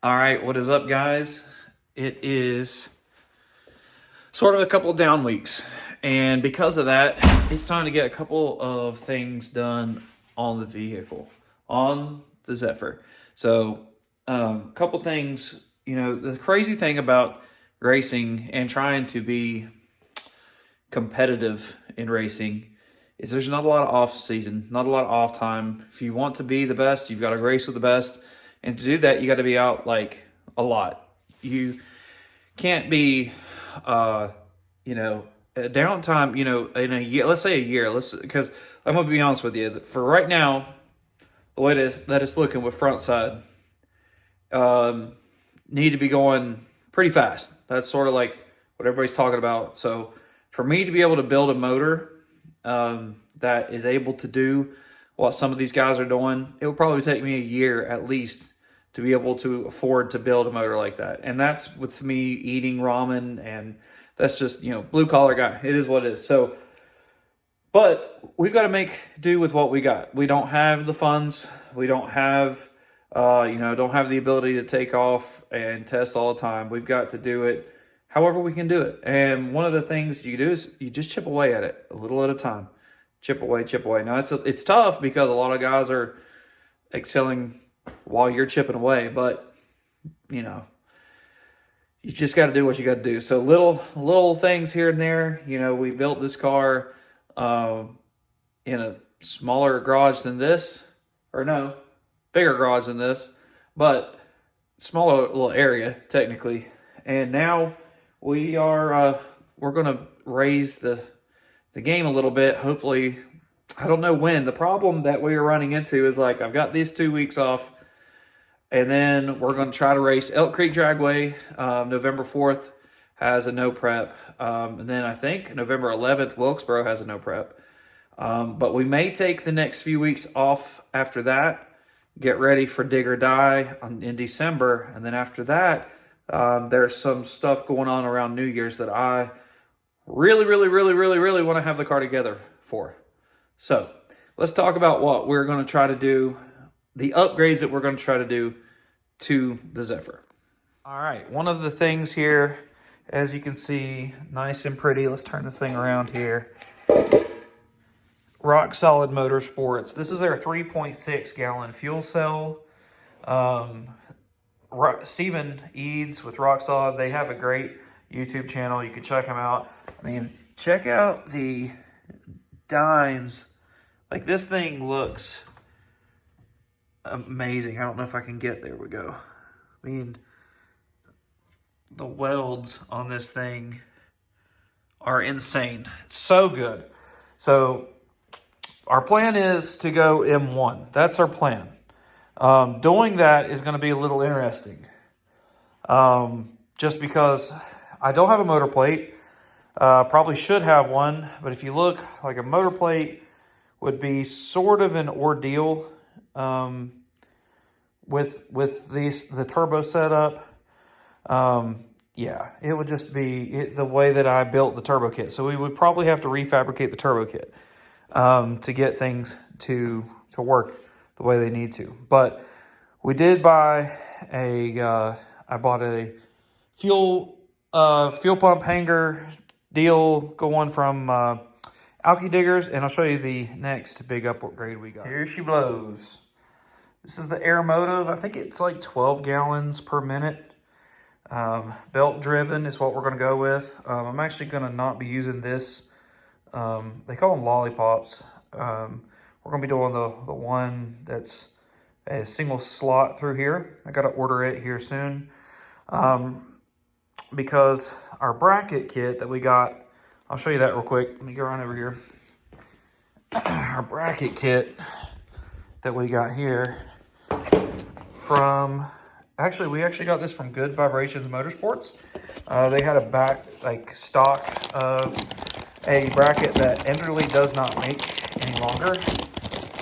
All right, what is up, guys? It is sort of a couple of down weeks, and because of that, it's time to get a couple of things done on the vehicle, on the Zephyr. So, a couple things. The crazy thing about racing and trying to be competitive in racing is there's not a lot of off season, not a lot of off time. If you want to be the best, you've got to race with the best. And to do that, you got to be out like a lot. You can't be, a downtime, in a year, let's say a year, because I'm going to be honest with you. For right now, the way that it's looking with front side, need to be going pretty fast. That's sort of like what everybody's talking about. So for me to be able to build a motor that is able to do what some of these guys are doing, it will probably take me a year at least to be able to afford to build a motor like that. And that's with me eating ramen, and that's just, blue collar guy. It is what it is. So, but we've got to make do with what we got. We don't have the funds. We don't have, don't have the ability to take off and test all the time. We've got to do it however we can do it. And one of the things you do is you just chip away at it a little at a time. Chip away, chip away. Now, it's tough because a lot of guys are excelling while you're chipping away, but, you just got to do what you got to do. So little things here and there. We built this car in a smaller garage than this, or no, bigger garage than this, but smaller little area technically. And now we're going to raise the game a little bit. Hopefully, I don't know when. The problem that we are running into is I've got these 2 weeks off, and then we're going to try to race Elk Creek Dragway. November 4th has a no prep. And then I think November 11th, Wilkesboro has a no prep. But we may take the next few weeks off after that, get ready for Dig or Die in December. And then after that, there's some stuff going on around New Year's that I really want to have the car together for. So let's talk about what we're going to try to do, the upgrades that we're going to try to do to the Zephyr. All right, one of the things here, as you can see, nice and pretty. Let's turn this thing around here. Rock Solid Motorsports. This is their 3.6 gallon fuel cell. Stephen Eads with Rock Solid, they have a great YouTube channel. You can check them out. I mean, check out the dimes. This thing looks amazing. I don't know if I can get, there we go. I mean, the welds on this thing are insane. It's so good. So our plan is to go M1. That's our plan. Doing that is going to be a little interesting. Just because I don't have a motor plate. Probably should have one, but if you look, a motor plate would be sort of an ordeal with the turbo setup. Yeah, it would just be the way that I built the turbo kit. So we would probably have to refabricate the turbo kit to get things to work the way they need to. But we did buy I bought a fuel pump hanger deal going from Alky Diggers, and I'll show you the next big upgrade we got. Here she blows. This is the Aeromotive. I think it's 12 gallons per minute. Belt driven is what we're going to go with. I'm actually going to not be using this. They call them lollipops. We're going to be doing the one that's a single slot through here. I got to order it here soon. Because our bracket kit that we got, I'll show you that real quick. Let me go right over here. Our bracket kit that we got here we actually got this from Good Vibrations Motorsports. They had a back stock of a bracket that Enderly does not make any longer.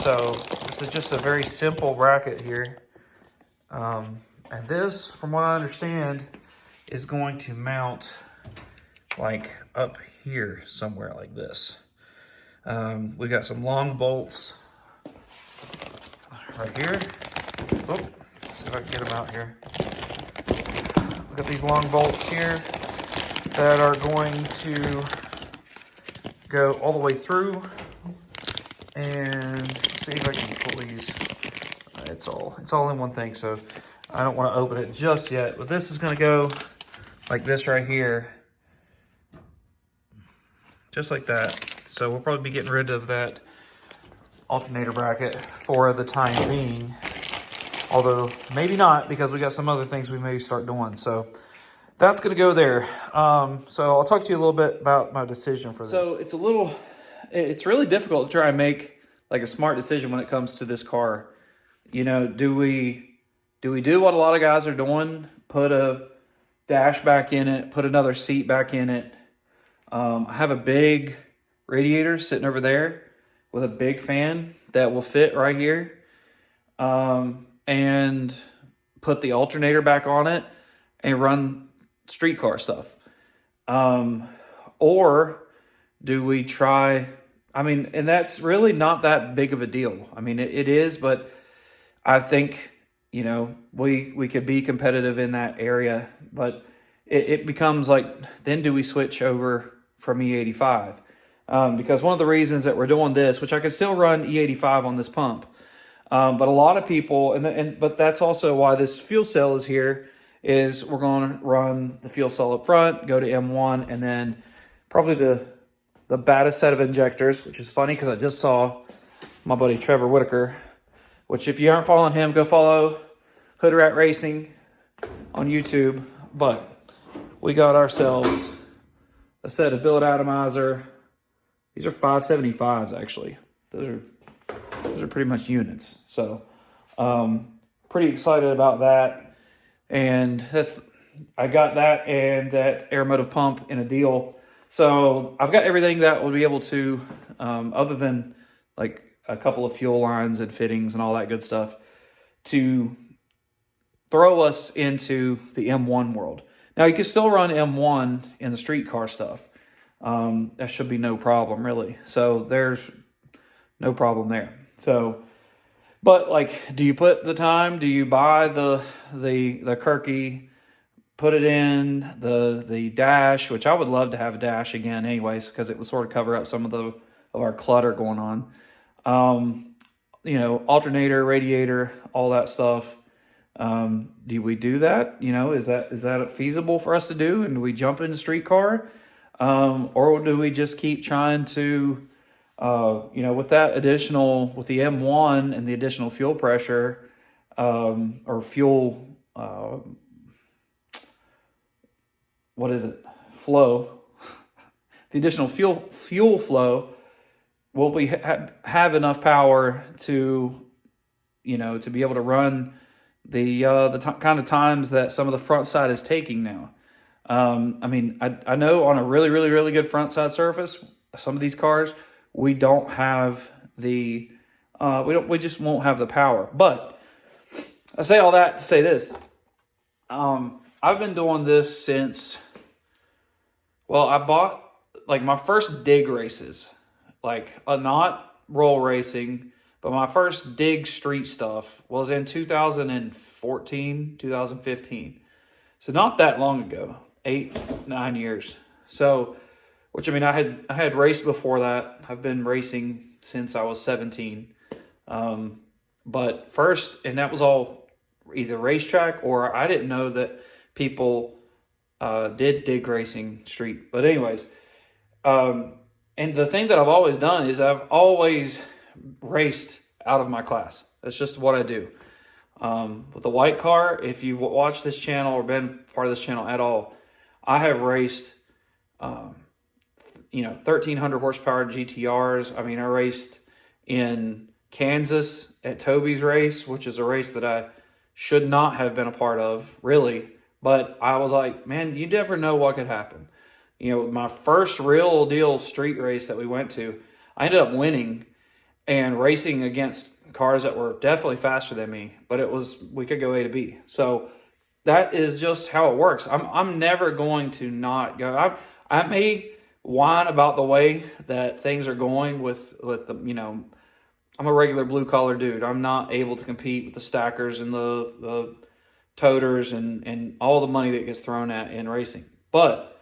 So this is just a very simple bracket here. And this, from what I understand, is going to mount up here somewhere like this. We got some long bolts right here. Oh, let's see if I can get them out here. Look at these long bolts here that are going to go all the way through. And let's see if I can pull these. It's all in one thing, so I don't want to open it just yet. But this is going to go like this right here, just like that. So we'll probably be getting rid of that alternator bracket for the time being. Although maybe not, because we got some other things we may start doing. So that's going to go there. So I'll talk to you a little bit about my decision for this. So it's really difficult to try and make like a smart decision when it comes to this car. You know, do we do what a lot of guys are doing? Put a dash back in it, put another seat back in it. I have a big radiator sitting over there with a big fan that will fit right here. And put the alternator back on it and run street car stuff. Or do we try, I mean, and that's really not that big of a deal. I mean, it is, but I think, you know, we could be competitive in that area, but it becomes like, then do we switch over from E85? Because one of the reasons that we're doing this, which I can still run E85 on this pump, but a lot of people, but that's also why this fuel cell is here, is we're going to run the fuel cell up front, go to M1, and then probably the baddest set of injectors, which is funny because I just saw my buddy Trevor Whitaker, which if you aren't following him, go follow Hood Rat Racing on YouTube. But we got ourselves a set of billet atomizer. These are 575s actually. Those are pretty much units. So pretty excited about that. And I got that and that aeromotive pump in a deal. So I've got everything that will be able to, other than like a couple of fuel lines and fittings and all that good stuff, to throw us into the M1 world. Now you can still run M1 in the street car stuff. That should be no problem really. So there's no problem there. So, but like, do you put the time? Do you buy the Kirky, put it in the dash, which I would love to have a dash again, anyways, because it would sort of cover up some of our clutter going on. You know, alternator, radiator, all that stuff. Do we do that? You know, is that feasible for us to do? And do we jump into street car, or do we just keep trying to? You know, with the M1 and the additional fuel pressure, or fuel, what is it? Flow. The additional fuel flow, will we have enough power to, you know, to be able to run the kind of times that some of the front side is taking now? I mean, I know on a really, really, really good front side surface, some of these cars, we don't have the, we just won't have the power. But I say all that to say this. I've been doing this since, well, I bought like my first dig races, like not roll racing, but my first dig street stuff was in 2014, 2015. So not that long ago, 8-9 years. So, which I mean, I had raced before that. I've been racing since I was 17. But first, and that was all either racetrack or I didn't know that people did dig racing street. But anyways, and the thing that I've always done is I've always raced out of my class. That's just what I do. With the white car, if you've watched this channel or been part of this channel at all, I have raced, 1,300 horsepower GTRs. I mean, I raced in Kansas at Toby's race, which is a race that I should not have been a part of, really. But I was like, man, you never know what could happen. You know, my first real deal street race that we went to, I ended up winning and racing against cars that were definitely faster than me, but we could go A to B. So that is just how it works. I'm never going to not go. I may whine about the way that things are going with the, you know, I'm a regular blue collar dude. I'm not able to compete with the stackers and the toters and all the money that gets thrown at in racing. But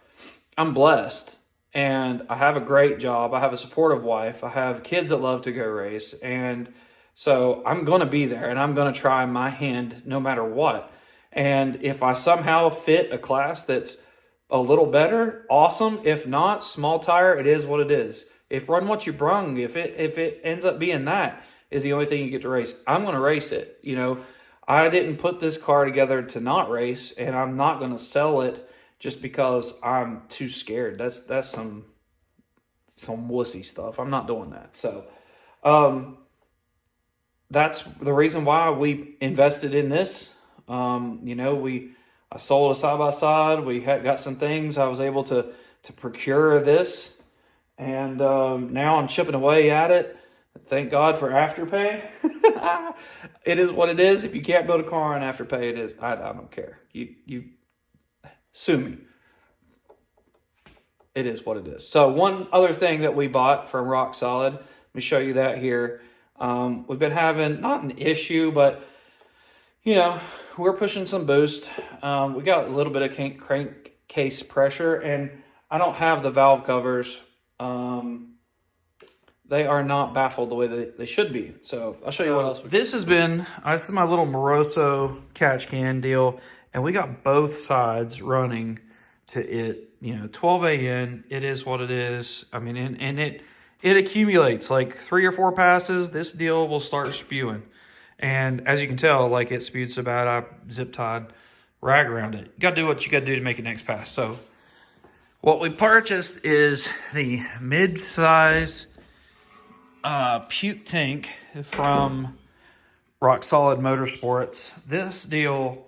I'm blessed, and I have a great job. I have a supportive wife. I have kids that love to go race. And so I'm going to be there, and I'm going to try my hand no matter what. And if I somehow fit a class that's a little better, awesome. If not, small tire, it is what it is. If run what you brung, if it ends up being that is the only thing you get to race, I'm going to race it. You know, I didn't put this car together to not race, and I'm not going to sell it just because I'm too scared. That's some wussy stuff. I'm not doing that. So that's the reason why we invested in this. You know, I sold a side-by-side. We got some things. I was able to procure this, and now I'm chipping away at it. Thank God for Afterpay. It is what it is. If you can't build a car on Afterpay, it is. I don't care. You sue me. It is what it is. So one other thing that we bought from Rock Solid, let me show you that here. We've been having, not an issue, but, you know, we're pushing some boost. We got a little bit of crankcase pressure, and I don't have the valve covers. They are not baffled the way that they should be. So I'll show you what else. This is my little Moroso catch can deal, and we got both sides running to it. You know, 12 AN, it is what it is. I mean, and it accumulates like 3 or 4 passes. This deal will start spewing. And as you can tell, like, it spewed so bad, I zip-tied rag around it. You got to do what you got to do to make it next pass. So what we purchased is the mid-size puke tank from Rock Solid Motorsports. This deal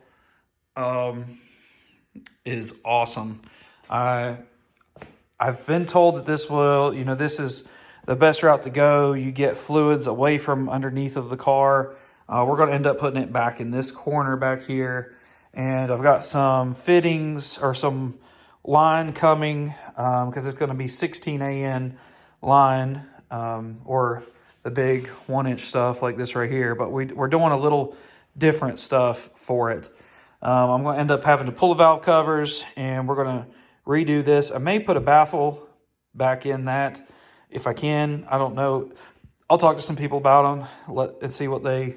is awesome. I've been told that this will, you know, this is the best route to go. You get fluids away from underneath of the car. We're going to end up putting it back in this corner back here. And I've got some fittings or some line coming because it's going to be 16 AN line or the big 1-inch stuff like this right here. But we're doing a little different stuff for it. I'm going to end up having to pull the valve covers, and we're going to redo this. I may put a baffle back in that if I can. I don't know. I'll talk to some people about them and see what they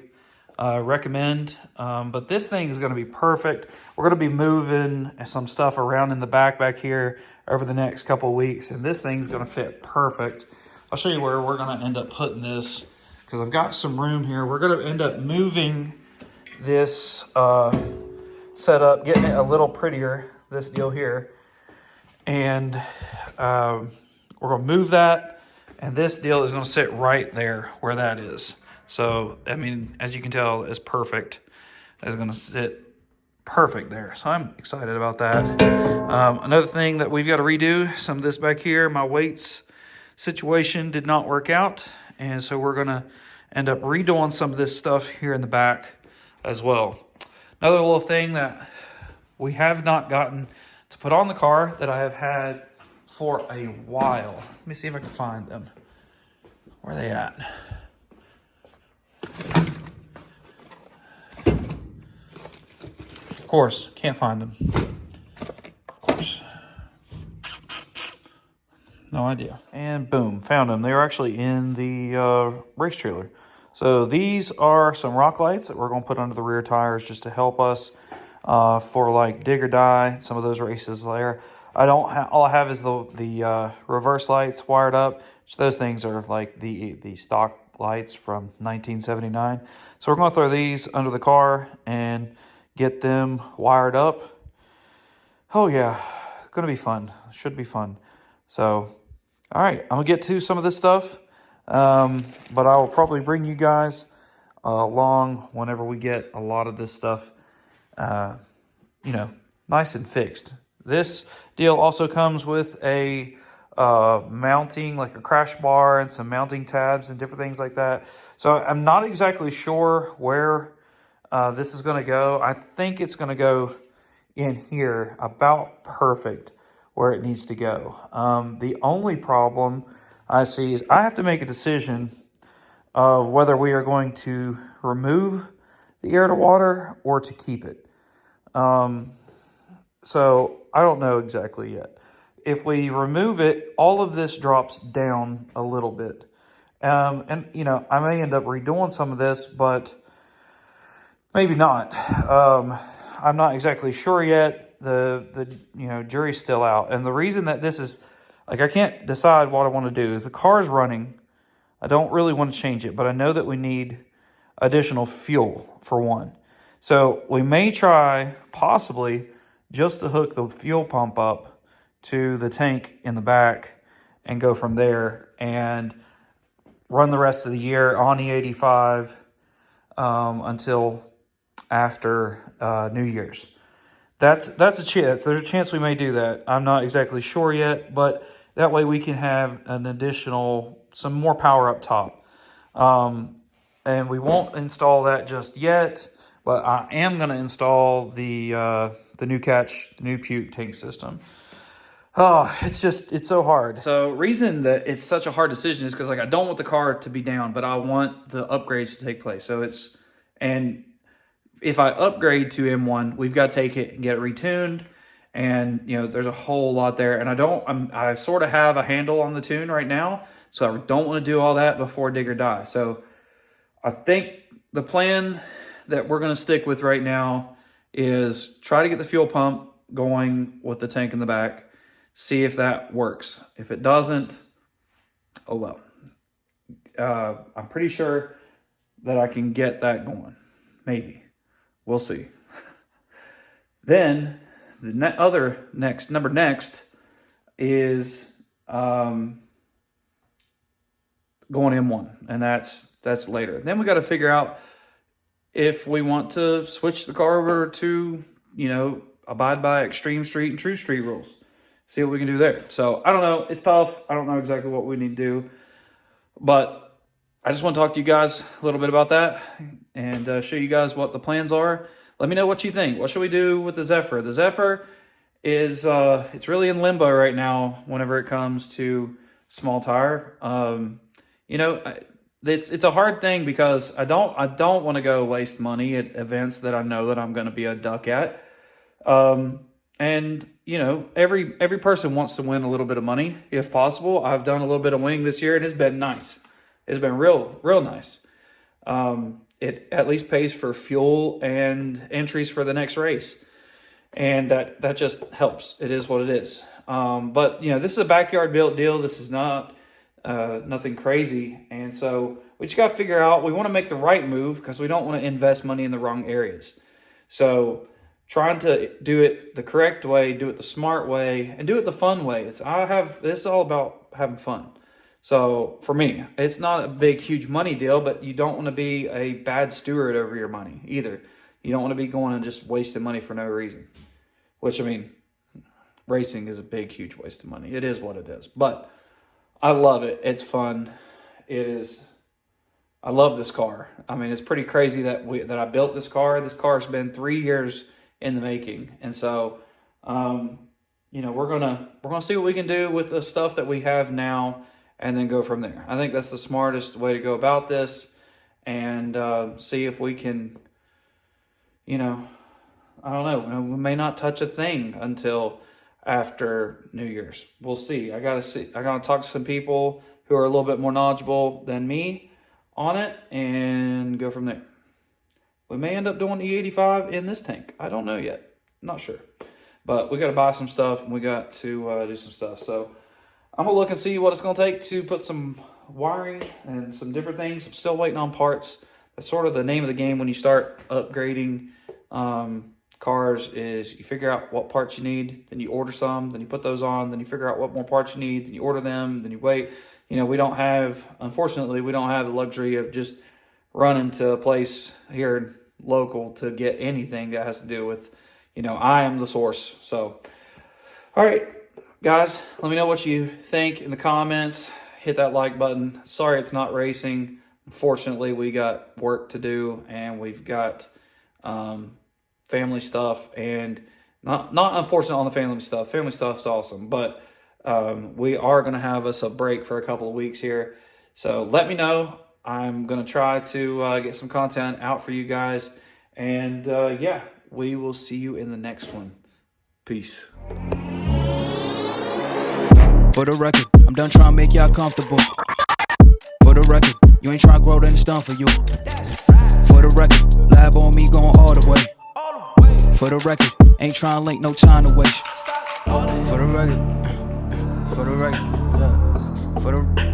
recommend. But this thing is going to be perfect. We're going to be moving some stuff around in the back here over the next couple of weeks, and this thing's going to fit perfect. I'll show you where we're going to end up putting this because I've got some room here. We're going to end up moving this setup, getting it a little prettier, this deal here. And we're going to move that, and this deal is going to sit right there where that is. So, I mean, as you can tell, it's perfect. It's going to sit perfect there. So I'm excited about that. Another thing that we've got to redo, some of this back here, my weights situation did not work out. And so we're going to end up redoing some of this stuff here in the back as well. Another little thing that we have not gotten to put on the car that I have had for a while. Let me see if I can find them. Where are they at? Of course, can't find them. Of course. No idea. And boom, found them. They were actually in the race trailer. So these are some rock lights that we're going to put under the rear tires just to help us for like dig or die, some of those races there. All I have is the reverse lights wired up. So those things are like the stock lights from 1979. So we're going to throw these under the car and get them wired up. Oh yeah, going to be fun. Should be fun. So, all right, I'm going to get to some of this stuff. But I will probably bring you guys along whenever we get a lot of this stuff, you know, nice and fixed. This deal also comes with a mounting, like a crash bar and some mounting tabs and different things like that. So I'm not exactly sure where this is going to go. I think it's going to go in here about perfect where it needs to go. The only problem I see is I have to make a decision of whether we are going to remove the air to water or to keep it. So I don't know exactly yet. If we remove it, all of this drops down a little bit. And, you know, I may end up redoing some of this, but maybe not. I'm not exactly sure yet. The jury's still out. And the reason that this is, like, I can't decide what I want to do is the car's running. I don't really want to change it, but I know that we need additional fuel for one. So we may try, possibly, just to hook the fuel pump up to the tank in the back and go from there and run the rest of the year on the 85 until after New Year's. That's a chance. There's a chance we may do that. I'm not exactly sure yet, but that way we can have an additional, some more power up top. And we won't install that just yet, but I am going to install the new puke tank system. Oh, it's so hard. So reason that it's such a hard decision is because, like, I don't want the car to be down, but I want the upgrades to take place. So and if I upgrade to M1, we've got to take it and get it retuned. And, you know, there's a whole lot there. And I sort of have a handle on the tune right now. So I don't want to do all that before dig or die. So I think the plan that we're going to stick with right now is try to get the fuel pump going with the tank in the back. See if that works. If it doesn't, oh well. I'm pretty sure that I can get that going. Maybe. We'll see. Then the next is going M1, and that's later. Then we got to figure out if we want to switch the car over to, you know, abide by extreme street and true street rules. See what we can do there. So I don't know. It's tough. I don't know exactly what we need to do, but I just want to talk to you guys a little bit about that and show you guys what the plans are. Let me know what you think. What should we do with the Zephyr? The Zephyr is it's really in limbo right now whenever it comes to small tire. You know, it's a hard thing because I don't want to go waste money at events that I know that I'm going to be a duck at. And you know, every person wants to win a little bit of money if possible. I've done a little bit of winning this year and it's been nice. It's been real nice. It at least pays for fuel and entries for the next race. And that just helps. It is what it is. But you know, this is a backyard built deal. This is not nothing crazy. And so we just got to figure out, we want to make the right move because we don't want to invest money in the wrong areas. So trying to do it the correct way, do it the smart way, and do it the fun way. This is all about having fun. So for me, it's not a big, huge money deal, but you don't want to be a bad steward over your money either. You don't want to be going and just wasting money for no reason. Which, I mean, racing is a big, huge waste of money. It is what it is. But I love it. It's fun. It is. I love this car. I mean, it's pretty crazy that I built this car. This car's been 3 years in the making. And so, you know, we're gonna see what we can do with the stuff that we have now and then go from there. I think that's the smartest way to go about this, and see if we can, you know, I don't know. We may not touch a thing until after New Year's. We'll see. I gotta talk to some people who are a little bit more knowledgeable than me on it and go from there. We may end up doing E85 in this tank. I don't know yet. Not sure. But we got to buy some stuff and we got to do some stuff. So I'm going to look and see what it's going to take to put some wiring and some different things. I'm still waiting on parts. That's sort of the name of the game when you start upgrading cars, is you figure out what parts you need, then you order some, then you put those on, then you figure out what more parts you need, then you order them, then you wait. You know, unfortunately, we don't have the luxury of just running to a place here local to get anything that has to do with, you know, I am the source. So, all right, guys, let me know what you think in the comments. Hit that like button. Sorry it's not racing. Unfortunately, we got work to do and we've got family stuff, and not unfortunate on the family stuff. Family stuff's awesome, but we are going to have us a break for a couple of weeks here. So let me know. I'm going to try to get some content out for you guys. And yeah, We will see you in the next one. Peace. For the record, I'm done trying to make y'all comfortable. For the record, you ain't trying to grow, then it's done for you. For the record, lab on me going all the way. For the record, ain't trying to link, no time to waste. For the record, yeah. For the